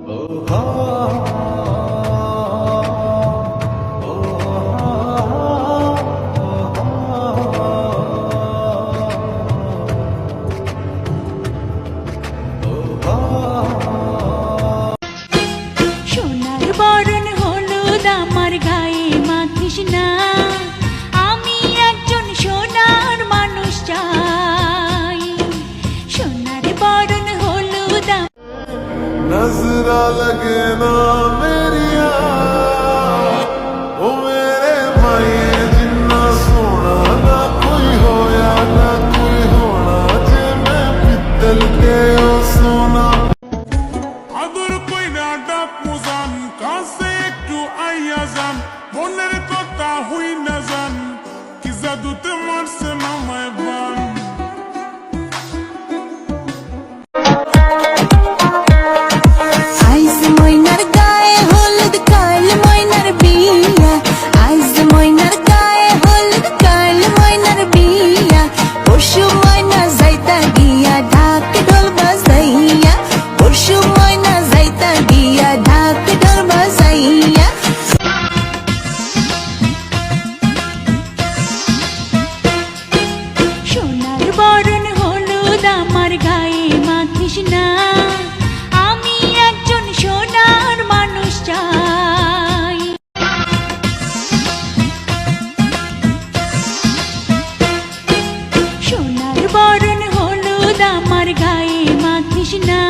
সোনার বরণ হলুদ আমার গায়ে মাখিস না, আমি একজন সোনার মানুষ চাই। সোনার বরণ হলুদ नजरा लगे ना मेरिया ओ मेरे भाई जिन्ना सोना ना कोई होया ना कोई होना जे मैं पित्तल के ओ सोना আদর কইরা ডাক মুজান কাছে একটু আইয়া যান মনের কথা হই না যান কি জাদুতে মারছে নামায় বান আইজ ময়নার গায়ে হলুদ কাল ময়নার বিয়া, আইজ ময়নার গায়ে হলুদ কাল ময়নার বিয়া, পরশু ময়না যাইতা গিয়া ঢাক ঢোল বাজাইয়া, পরশু ময়না যাইতা গিয়া ঢাক ঢোল বাজাইয়া। সোনার বরণ হলুদ আমার গায়ে মাখিস না, আমি একজন সোনার মানুষ চাই। সোনার বরণ হলুদ আমার গায়ে মাখিস না।